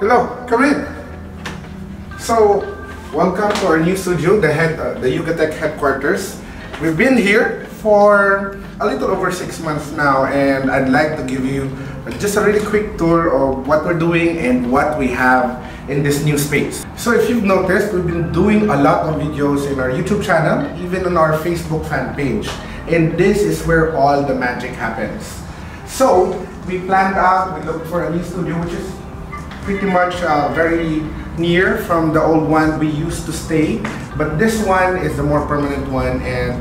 Hello, come in. So, welcome to our new studio, the YugaTech headquarters. We've been here for a little over 6 months now, and I'd like to give you just a really quick tour of what we're doing and what we have in this new space. So if you've noticed, we've been doing a lot of videos in our YouTube channel, even on our Facebook fan page. And this is where all the magic happens. So we planned out, we looked for a new studio which is pretty much very near from the old one we used to stay. But this one is the more permanent one, and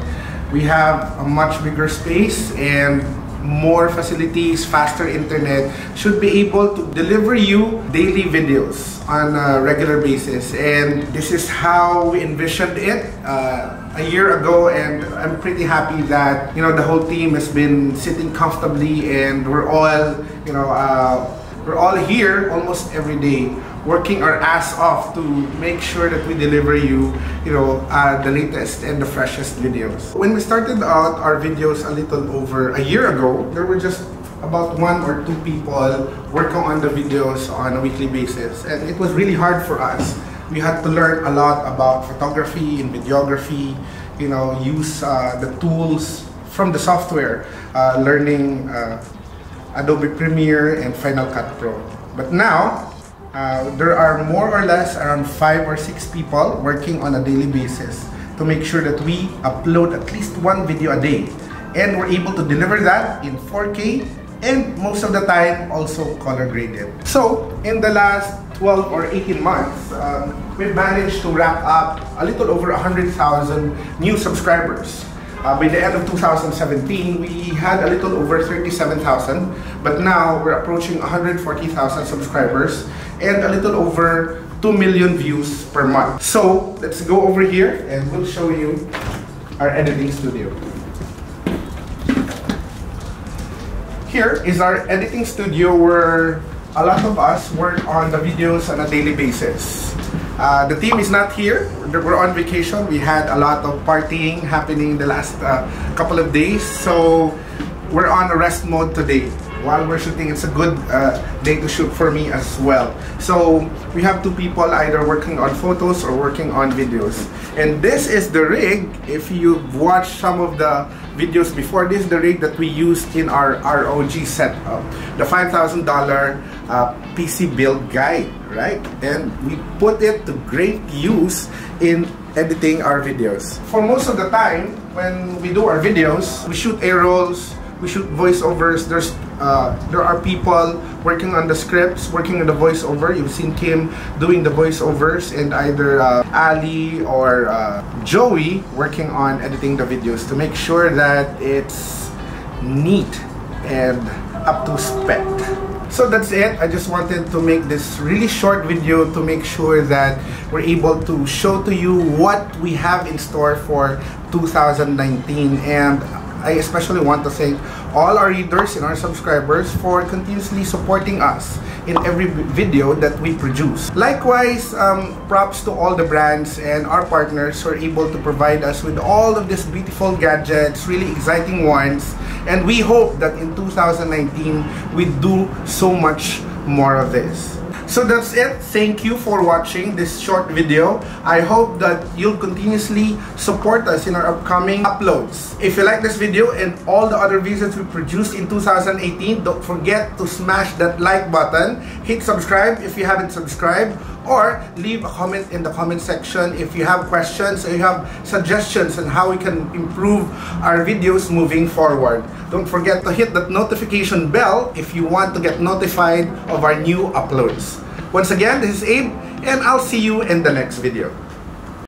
we have a much bigger space and more facilities, faster internet, should be able to deliver you daily videos on a regular basis. And this is how we envisioned it a year ago, and I'm pretty happy that the whole team has been sitting comfortably, and we're all here almost every day, working our ass off to make sure that we deliver you, the latest and the freshest videos. When we started out our videos a little over a year ago, there were just about 1 or 2 people working on the videos on a weekly basis, and it was really hard for us. We had to learn a lot about photography and videography, use the tools from the software, learning Adobe Premiere and Final Cut Pro. But now, there are more or less around 5 or 6 people working on a daily basis to make sure that we upload at least 1 video a day. And we're able to deliver that in 4K and most of the time also color graded. So, in the last 12 or 18 months, we've managed to wrap up a little over 100,000 new subscribers. By the end of 2017, we had a little over 37,000, but now we're approaching 140,000 subscribers and a little over 2 million views per month. So let's go over here and we'll show you our editing studio. Here is our editing studio where a lot of us work on the videos on a daily basis. The team is not here. We're on vacation. We had a lot of partying happening the last couple of days, so we're on a rest mode today. While we're shooting, it's a good day to shoot for me as well. So we have 2 people either working on photos or working on videos. And this is the rig. If you've watched some of the videos before, this is the rig that we used in our ROG setup, the $5,000 PC build guide, right? And we put it to great use in editing our videos. For most of the time, when we do our videos, we shoot A-rolls, we shoot voiceovers. There are people working on the scripts, working on the voiceover. You've seen Kim doing the voiceovers, and either Ali or Joey working on editing the videos to make sure that it's neat and up to spec. So that's it. I just wanted to make this really short video to make sure that we're able to show to you what we have in store for 2019. And I especially want to thank all our readers and our subscribers for continuously supporting us in every video that we produce. Likewise, props to all the brands and our partners who are able to provide us with all of these beautiful gadgets, really exciting ones. And we hope that in 2019, we do so much more of this. So that's it. Thank you for watching this short video. I hope that you'll continuously support us in our upcoming uploads. If you like this video and all the other videos we produced in 2018, don't forget to smash that like button, hit subscribe if you haven't subscribed, or leave a comment in the comment section if you have questions or you have suggestions on how we can improve our videos moving forward. Don't forget to hit that notification bell if you want to get notified of our new uploads. Once again, this is Abe, and I'll see you in the next video.